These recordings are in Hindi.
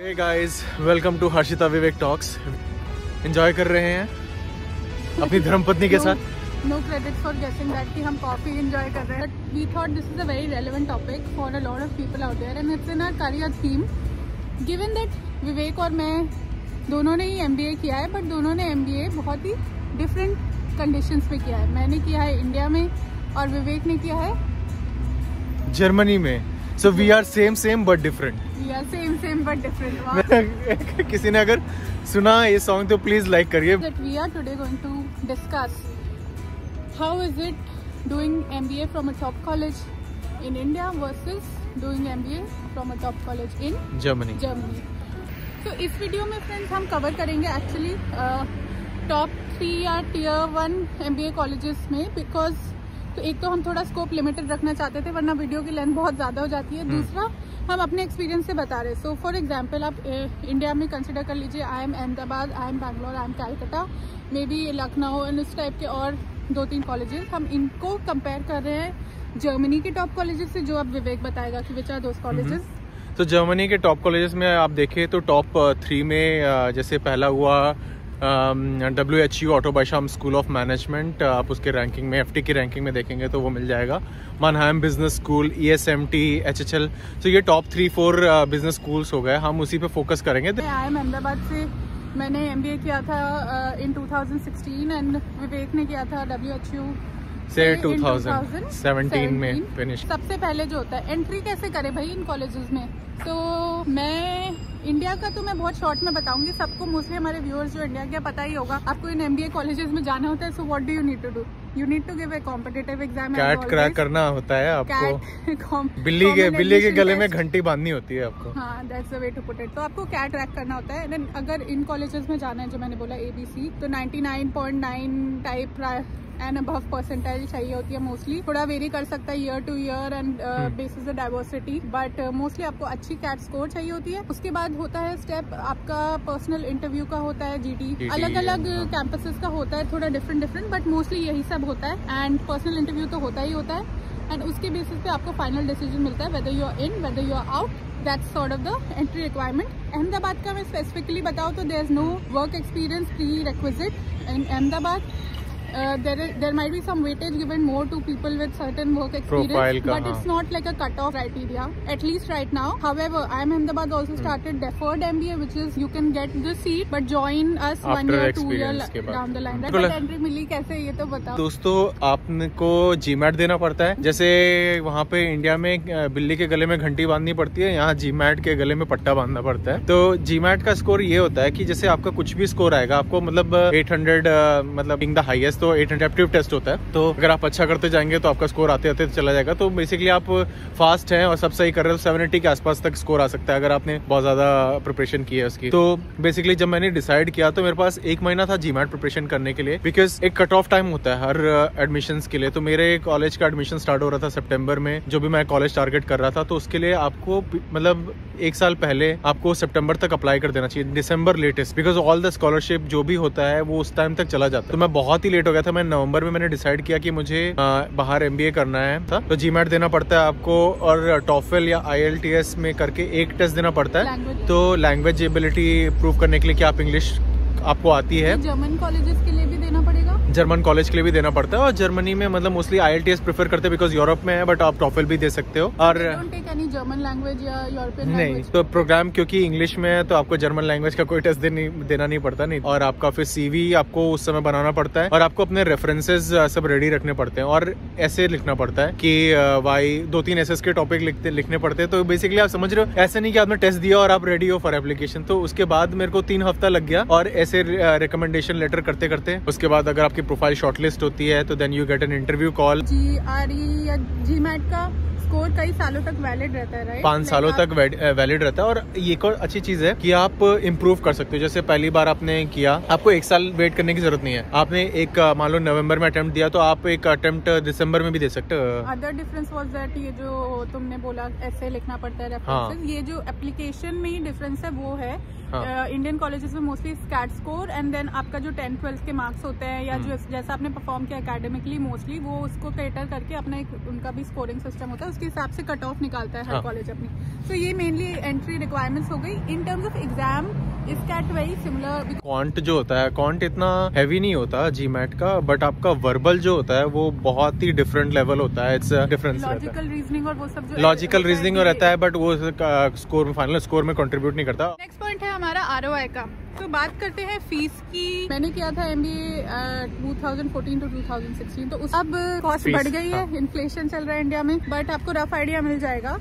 Hey guys, welcome to Harshita Vivek talks. Enjoy कर रहे हैं अपनी धर्मपत्नी के साथ। No credit for guessing that कि हम coffee enjoy कर रहे हैं. But we thought this is a very relevant topic for a lot of people out there and it's in our career theme. Given that विवेक और मैं दोनों ने ही MBA किया है, but दोनों ने MBA बहुत ही different conditions में किया है. मैंने किया है इंडिया में और विवेक ने किया है जर्मनी में. So we are same but different. We are same but different. किसी ने अगर सुना ये सॉन्ग तो प्लीज लाइक करिए. That we are today going to discuss how is it doing MBA from a top college in India versus doing MBA from a top college in Germany. तो इस वीडियो में फ्रेंड्स हम कवर करेंगे एक्चुअली टॉप 3 या टियर 1 MBA कॉलेजेस में. बिकॉज तो एक तो हम थोड़ा स्कोप लिमिटेड रखना चाहते थे वरना वीडियो की लेंथ बहुत ज़्यादा हो जाती है. दूसरा हम अपने एक्सपीरियंस से बता रहे हैं. सो फॉर एग्जांपल आप इंडिया में कंसिडर कर लीजिए I am Ahmedabad, I am Bangalore, I am Calcutta, may be Lucknow and इस टाइप के और 2-3 कॉलेजेस. हम इनको कंपेयर कर रहे हैं जर्मनी के टॉप कॉलेजेस से, जो अब विवेक बताएगा कि विच आर दोस कॉलेजेस. तो जर्मनी के टॉप कॉलेजेस में आप देखें तो टॉप 3 में जैसे पहला हुआ WHU Otto Beisheim school of management. आप उसके रैंकिंग में FT की रैंकिंग में देखेंगे तो वो मिल जाएगा. मनहाइम बिजनेस स्कूल, ESMT, HHL. तो ये टॉप 3-4 बिजनेस स्कूल्स हो गए. हम उसी पे फोकस करेंगे. आई एम अहमदाबाद से मैंने MBA किया था इन 2016 एंड विवेक ने किया था WHU से 2017 में फिनिश. सबसे पहले जो होता है एंट्री कैसे करें भाई इन कॉलेजेस में. तो मैं इंडिया का तो मैं बहुत शॉर्ट में बताऊंगी. सबको मोस्टली हमारे व्यूअर्स जो इंडिया के पता ही होगा. आपको इन MBA कॉलेजेस में जाना होता है. So what do you need to do? You need to give a competitive exam. CAT crack करना होता है आपको. बिल्ली के गले में घंटी बांधनी होती है आपको. हाँ, that's the way to put it. तो आपको कैट क्रैक करना होता है. एंड अगर इन कॉलेजेस में जाना है जो मैंने बोला ABC, तो 99.9 टाइप एंड अबव परसेंटाइल चाहिए होती है. मोस्टली थोड़ा वेरी कर सकता है year two year and bases the diversity, but mostly आपको अच्छी कैट स्कोर चाहिए होती है. उसके बाद होता है स्टेप आपका पर्सनल इंटरव्यू का होता है. GT अलग अलग कैंपसेस का होता है, थोड़ा डिफरेंट बट मोस्टली यही सब होता है. एंड पर्सनल इंटरव्यू तो होता ही होता है एंड उसके बेसिस पे आपको फाइनल डिसीजन मिलता है whether you are in, whether you are out. That's sort of the entry requirement. Ahmedabad का मैं स्पेसिफिकली बताऊँ तो there is no work experience prerequisite in Ahmedabad. There might be some weightage given more to people with certain work experience, but it's not like a cut-off criteria, at least right now. However, IIM Ahmedabad also started deferred MBA, which is you can get the seat but join us 1 year, 2 year down the line. That entry मिली कैसे ये तो बताओ. दोस्तों आपको GMAT देना पड़ता है. जैसे वहाँ पे इंडिया में बिल्ली के गले में घंटी बांधनी पड़ती है, यहाँ GMAT के गले में पट्टा बांधना पड़ता है. तो GMAT का स्कोर ये होता है कि जैसे आपका कुछ भी स्कोर आएगा आपको मतलब 800 मतलब बिंग द हाईएस्ट, तो 800 एप्टीट्यूड टेस्ट होता है. तो अगर आप अच्छा करते जाएंगे तो आपका स्कोर आते आते चला जाएगा. तो बेसिकली आप फास्ट हैं और सब सही कर रहे हो तो 780 के आसपास तक स्कोर आ सकता है अगर आपने बहुत ज्यादा प्रिपरेशन की है उसकी. तो बेसिकली जब मैंने डिसाइड किया तो मेरे पास 1 महीना था GMAT प्रिपरेशन करने के लिए, बिकॉज एक कट ऑफ टाइम होता है हर एडमिशन के लिए. तो मेरे कॉलेज का एडमिशन स्टार्ट हो रहा था सितंबर में, जो भी मैं कॉलेज टारगेट कर रहा था. तो उसके लिए आपको मतलब 1 साल पहले आपको सितंबर तक अप्लाई कर देना चाहिए, दिसंबर latest, because all the scholarship जो भी होता है वो उस टाइम तक चला जाता है. तो मैं बहुत ही लेट हो गया था. मैं नवंबर में मैंने डिसाइड किया कि मुझे बाहर MBA करना है. तो GMAT देना पड़ता है आपको और TOEFL या IELTS में करके एक टेस्ट देना पड़ता है. तो लैंग्वेज एबिलिटी प्रूव करने के लिए कि आप इंग्लिश आपको आती है. जर्मन कॉलेजेस के लिए भी देना पड़ेगा. जर्मन कॉलेज के लिए भी देना पड़ता है और जर्मनी में मतलब मोस्टली IELTS प्रेफर करते हैं बिकॉज यूरोप में है, बट आप TOEFL भी दे सकते हो. और जर्मन लैंग्वेज या यूरोपियन नहीं, तो प्रोग्राम क्योंकि इंग्लिश में है तो आपको जर्मन लैंग्वेज का कोई टेस्ट देना नहीं पड़ता. नहीं, और आपका फिर CV आपको उस समय बनाना पड़ता है और आपको अपने रेफरेंसेस सब रेडी रखने पड़ते हैं और ऐसे लिखना पड़ता है कि 2-3 SS के टॉपिक लिखने पड़ते हैं. तो बेसिकली आप समझ रहे हो, ऐसे नहीं कि आपने टेस्ट दिया और आप रेडी हो फॉर एप्लीकेशन. तो उसके बाद मेरे को 3 हफ्ता लग गया और ऐसे रिकमेंडेशन लेटर करते करते उसके बाद अगर आपकी प्रोफाइल शॉर्टलिस्ट होती है तो then you get an interview call. GRE या GMAT का स्कोर कई सालों तक वैलिड रहता है, राइट? 5 सालों तक वैलिड रहता है. और ये एक और अच्छी चीज है कि आप इम्प्रूव कर सकते हो. जैसे पहली बार आपने किया, आपको 1 साल वेट करने की जरूरत नहीं है. आपने एक मान लो नवंबर में अटेम्प्ट दिया तो आप एक अटेम्प्ट दिसंबर में भी दे सकते हो. अदर डिफरेंस वाज दैट ये जो तुमने बोला ऐसे लिखना पड़ता है रेफरेंसेस, ये जो एप्लीकेशन में ही डिफरेंस है वो है. इंडियन कॉलेजेस में मोस्टली स्कैट स्कोर एंड देन आपका जो 10th-12th के मार्क्स होते हैं या जो जैसा आपने परफॉर्म किया एकेडमिकली मोस्टली वो उसको कैटर करके अपना एक उनका भी स्कोरिंग सिस्टम होता है. उस उसके हिसाब से कट ऑफ निकालता है हर कॉलेज अपनी। तो ये मेनली एंट्री रिक्वायरमेंट्स हो गई। In terms of exam is CAT very similar. Quant जो होता है, क्वांट इतना हैवी नहीं होता जीमैट का, बट आपका वर्बल जो होता है वो बहुत ही डिफरेंट लेवल होता है। इट्स डिफरेंस लॉजिकल रीजनिंग और वो सब जो लॉजिकल रीजनिंग रहता है, बट वो स्कोर फाइनल स्कोर में कंट्रीब्यूट नहीं करता। नेक्स्ट पॉइंट है हमारा ROI का। तो बात करते हैं फीस की। मैंने किया था MBA 2014 to 2016, तो अब कॉस्ट बढ़ गई है, इन्फ्लेशन चल रहा है इंडिया में, बट आपको रफ आइडिया मिल जाएगा।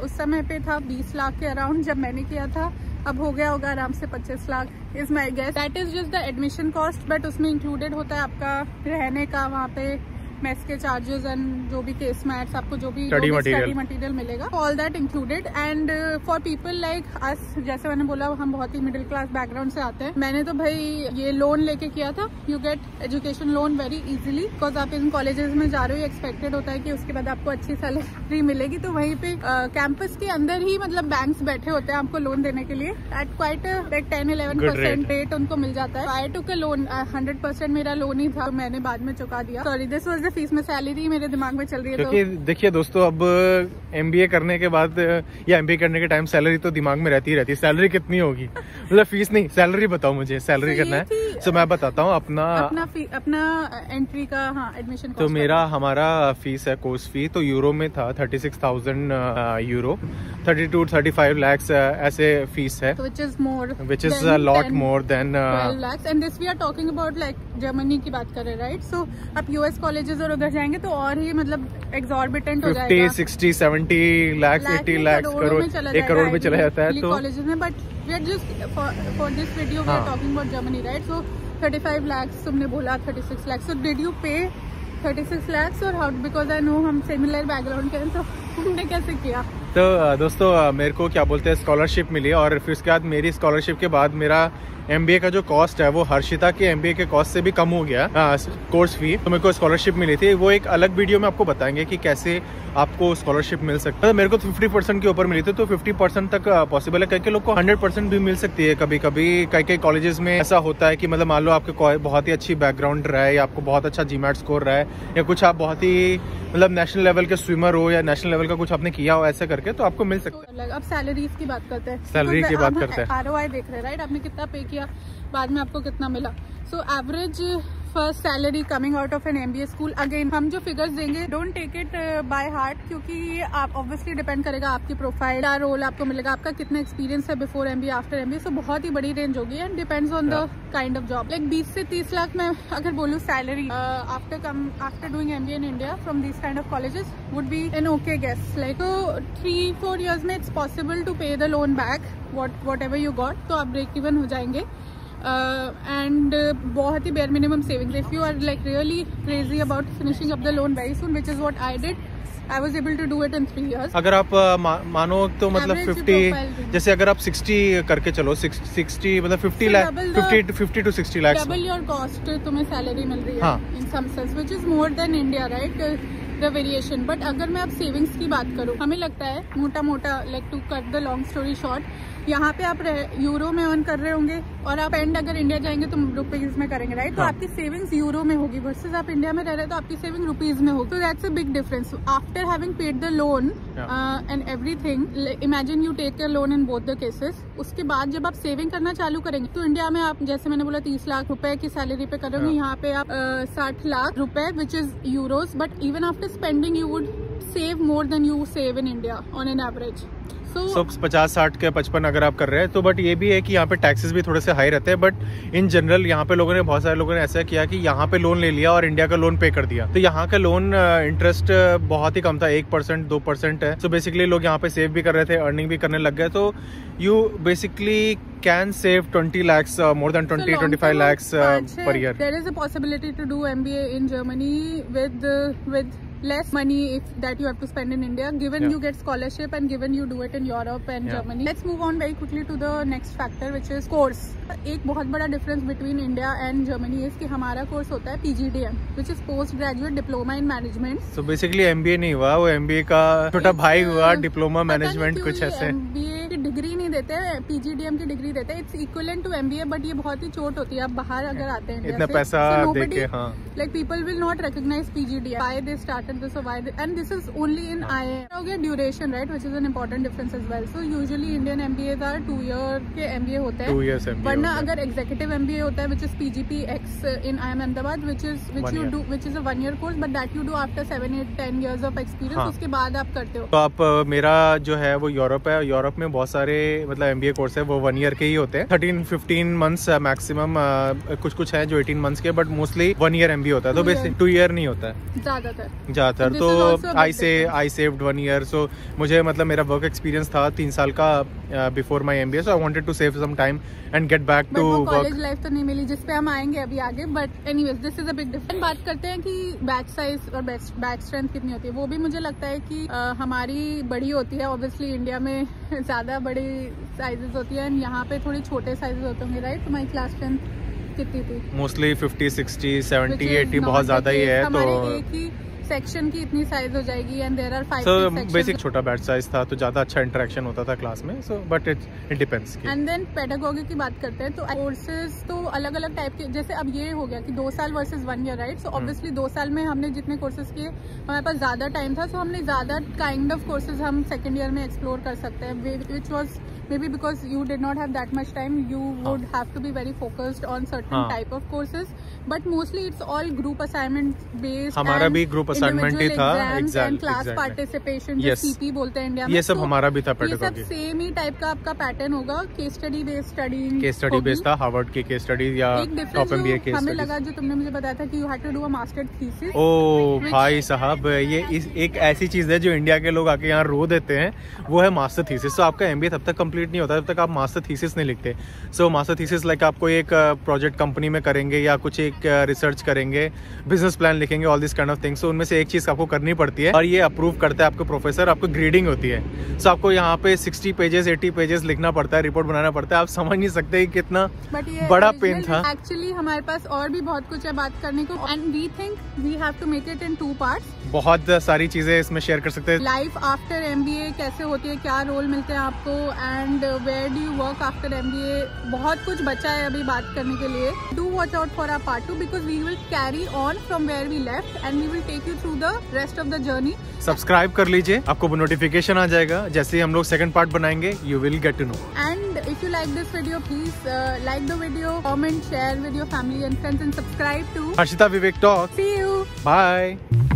उस समय पे था 20 लाख के अराउंड जब मैंने किया था, अब हो गया होगा आराम से 25 lakh is my guess. That is just the admission cost, but उसमें इंक्लूडेड होता है आपका रहने का, वहाँ पे मेस के चार्जेस एंड जो भी केस मैट्स, आपको जो भी स्टडी मटेरियल मिलेगा, all that included. And for people like us, जैसे मैंने बोला हम बहुत ही मिडिल क्लास बैकग्राउंड से आते हैं। मैंने तो भाई ये लोन लेके किया था। You get education loan very easily because आप इन कॉलेजेस में जा रहे हो, एक्सपेक्टेड होता है कि उसके बाद आपको अच्छी सैलरी मिलेगी। तो वहीं पे कैंपस के अंदर ही मतलब बैंक्स बैठे होते हैं आपको लोन देने के लिए एट क्वाइट लाइक 10-11% रेट उनको मिल जाता है। आई टुक अ लोन, 100% मेरा लोन ही था, मैंने बाद में चुका दिया। सॉरी, दिस वाज फीस में सैलरी मेरे दिमाग में चल रही है। क्योंकि देखिए दोस्तों, अब MBA करने के बाद या MBA करने के टाइम सैलरी तो दिमाग में रहती ही रहती है। सैलरी कितनी होगी, मतलब फीस नहीं, सैलरी बताओ मुझे, सैलरी करना है। तो मैं बताता हूँ अपना एंट्री का, हाँ, एडमिशन। तो हमारा फीस है, कोर्स फी तो यूरो में था 36,000 यूरो, 32-35 lakhs ऐसे फीस है, which is a lot more than 12 lakhs। And this we are talking about like Germany की बात कर रहे हैं, राइट? सो आप US कॉलेजेस और उधर जाएंगे तो और ही मतलब एक्सॉर्बिटेंट हो जाएगा। 50, 60, 70 lakhs, 80 lakhs, करोड़, 1 करोड़ में चला जाता है। तो कॉलेजेस में, but we are just for this video we are talking about Germany, right? So 35 lakhs तुमने बोला, 36 lakhs। सो डिड यू पे 36 lakhs और हाउ? बिकॉज आई नो हम सिमिलर बैकग्राउंड के हैं, तो तुमने कैसे किया? तो दोस्तों मेरे को क्या बोलते हैं, स्कॉलरशिप मिली, और फिर उसके बाद मेरी स्कॉलरशिप के बाद मेरा MBA का जो कॉस्ट है वो हर्षिता के MBA के कॉस्ट से भी कम हो गया, कोर्स फी। तो मेरे को स्कॉलरशिप मिली थी, वो एक अलग वीडियो में आपको बताएंगे कि कैसे आपको स्कॉलरशिप मिल सकता है। मेरे को तो 50% के ऊपर मिली थी, तो 50% तक पॉसिबल है। कई लोग को 100% भी मिल सकती है कभी कभी। कई कॉलेजेस में ऐसा होता है कि मतलब मान लो आपके बहुत ही अच्छी बैकग्राउंड रहा है, या आपको बहुत अच्छा GMAT स्कोर रहा है, या कुछ आप बहुत ही मतलब नेशनल लेवल के स्विमर हो, या नेशनल लेवल का कुछ आपने किया हो, ऐसे करके तो आपको मिल सकता है। अब सैलरीज की बात करते हैं। सैलरी की बात करते हैं। ROI देख रहे हैं, राइट? आपने कितना पे किया, बाद में आपको कितना मिला। So average first salary coming out of an MBA school. Again हम जो फिगर्स देंगे, don't take it by heart, क्योंकि आप ऑब्वियसली डिपेंड करेगा आपकी प्रोफाइल, क्या रोल आपको मिलेगा, आपका कितना एक्सपीरियंस है before MBA, after MBA। So बहुत ही बड़ी रेंज होगी and depends on the kind of job. Like 20 से 30 लाख में अगर बोलूँ salary after doing MBA in India from this kind of colleges would be an okay guess. Like 3-4 years में it's possible to pay the loan back whatever you got, तो आप ब्रेक इवन हो जाएंगे। एंड बहुत ही bare minimum savings. If you are like really crazy about finishing up the loan very soon, which is what I did, I was able to do it in 3 years. अगर आप मानो तो मतलब 50, जैसे अगर आप 60 करके चलो, 60 मतलब 50 lakh, 50 to 60 lakhs, double your cost तुम्हें सैलरी मिल रही है in some sense, which is more than India, right? The variation. But अगर मैं अब सेविंग्स की बात करूँ, हमें लगता है मोटा like to cut the long story short, यहाँ पे आप यूरो में अर्न कर रहे होंगे और आप एंड अगर इंडिया जाएंगे तो रुपीज में करेंगे, राइट? तो आपकी सेविंग्स यूरो में होगी वर्सेस आप इंडिया में रह रहे हैं तो आपकी सेविंग रुपीज में होगी। तो that's a big difference. After having paid the loan and everything, imagine you take a loan in both the cases, उसके बाद जब आप सेविंग करना चालू करेंगे तो इंडिया में आप, जैसे मैंने बोला, 30 लाख रुपए की सैलरी पे करोगे, यहाँ पे आप 60 लाख रुपए, which is euros. But even after spending you would save more than you save in India on an average. So 50, 60 के 55 अगर आप कर रहे हैं तो, बट ये भी है कि यहाँ पे टैक्सेस भी थोड़े से हाई रहते हैं। बट इन जनरल यहाँ पे बहुत सारे लोगों ने ऐसा किया कि यहाँ पे लोन ले लिया और इंडिया का लोन पे कर दिया, तो यहाँ का लोन इंटरेस्ट बहुत ही कम था, 1%, 2% है। सो बेसिकली लोग यहाँ पे सेव भी कर रहे थे, अर्निंग भी करने लग गए। तो you basically can save 20 lakhs, more than 20-25 lakhs per year. There is a possibility to do MBA in Germany with less money if that you have to spend in India, given you get scholarship and given you do it in Europe and Germany. Let's move on very quickly to the next factor, which is course. एक बहुत बड़ा difference between India and Germany is कि हमारा कोर्स होता है PGDM, which is Post Graduate Diploma in Management. So basically MBA नहीं हुआ, वो MBA का छोटा भाई हुआ, डिप्लोमा मैनेजमेंट कुछ ऐसे। MBA की डिग्री नहीं देते हैं, PGDM की डिग्री देते हैं, it's equivalent to MBA, but ये बहुत ही चोट होती है। आप बाहर अगर आते हैं इतना पैसा देके, हाँ, like people will not recognize PGDM. Why they started this or why they, and this is only in IIM. हो गया duration, right, which is an important difference as well. So usually Indian MBAs are 2 year के MBA होते हैं, 2 years MBA, वरना अगर executive MBA होता है which is PGPX in IIM Ahmedabad, which is a 1 year course, but that you do after 7, 8, 10 years of experience. हाँ. उसके बाद आप करते हो। तो आप मेरा जो है वो यूरोप है, यूरोप में बहुत सारे मतलब MBA कोर्स है वो 1 year के ही होते हैं, 13-15 months मैक्सिमम, कुछ है जो 18 months के, बट मोस्टली 1 year MBA होता है। तो बेसिक 2 year नहीं होता है ज्यादातर। तो आई सेव्ड 1 year। सो मुझे मतलब मेरा वर्क एक्सपीरियंस था 3 साल का before my MBA, so I wanted to save some time and get back to work. College life तो नहीं मिली जिस पे हम आएंगे अभी आगे, but anyways this is a big difference. बात करते हैं कि बैच साइज और बैच स्ट्रेंथ कितनी होती है। वो भी मुझे लगता है कि हमारी बड़ी होती है, ऑब्वियसली इंडिया में ज्यादा बड़ी साइजेस होती है, यहाँ पे थोड़े छोटे साइजेस होते होंगे, राइट? तुम्हारी क्लास स्ट्रेंथ कितनी थी? मोस्टली 50, 60, 70, 80 बहुत ज्यादा ही है। तो एक ही सेक्शन की इतनी साइज हो जाएगी and there are 5 sections. Basic छोटा बैच साइज था तो ज्यादा अच्छा इंटरेक्शन होता था क्लास में। So but it depends. And then pedagogy की बात करते हैं तो कोर्सेज तो अलग अलग टाइप के, जैसे अब ये हो गया कि 2 साल versus 1 year, right? So obviously 2 साल में हमने जितने कोर्सेज किए हमारे पास ज्यादा टाइम था, सो हमने ज्यादा काइंड ऑफ कोर्सेज हम सेकेंड ईयर में एक्सप्लोर कर सकते हैं, which was maybe because you did not have that much time, you would have to be very focused on certain type of courses, but mostly it's all group assignment based। हमारा भी ग्रुप असाइनमेंट ही था, एग्जैक्टली, क्लास पार्टिसिपेशन जो CP बोलते हैं इंडिया में, ये सब हमारा भी था। पेडागोगी ये सब सेम ही टाइप का आपका पैटर्न होगा। केस स्टडी बेस्ड था, हार्वर्ड की केस स्टडी या टॉप MBA केस। हमें लगा जो तुमने मुझे बताया था कि you had to do a master thesis। ओ भाई साहब, ये एक ऐसी चीज है जो इंडिया के लोग आके यहाँ रो देते हैं, वो है मास्टर थीसिस। तो आपका MBA तब तक कंप्लीट नहीं होता जब तक आप मास्टर थीसिस नहीं लिखते। सो मास्टर थीसिस लाइक आपको एक प्रोजेक्ट कंपनी में करेंगे या कुछ एक रिसर्च करेंगे, बिजनेस प्लान लिखेंगे, all this kind of things. So उनमें से एक चीज आपको करनी पड़ती है और ये अप्रूव करता है आपको प्रोफेसर, आपको ग्रेडिंग होती है। सो आपको यहाँ पे 60 पेजेस 80 पेजेस लिखना पड़ता है, रिपोर्ट बनाना पड़ता है। आप समझ नहीं सकते कितना बड़ा पेन था। एक्चुअली हमारे पास और भी बहुत कुछ है बात करने को, and we think we have to make it in 2 parts। बहुत सारी चीजें इसमें शेयर कर सकते हैं। लाइफ आफ्टर MBA कैसे होती है, क्या रोल मिलते हैं आपको, and where do you work after MBA। बहुत कुछ बचा है अभी बात करने के लिए। Do watch out for our part 2 because we will carry on from where we left and we will take you through the rest of the journey. Subscribe कर लीजिए, आपको नोटिफिकेशन आ जाएगा जैसे ही हम लोग सेकंड पार्ट बनाएंगे। You will get to know. And if you like this video, please like the video, comment, share with your family and friends and subscribe to Harshita Vivek Talk। See you. Bye.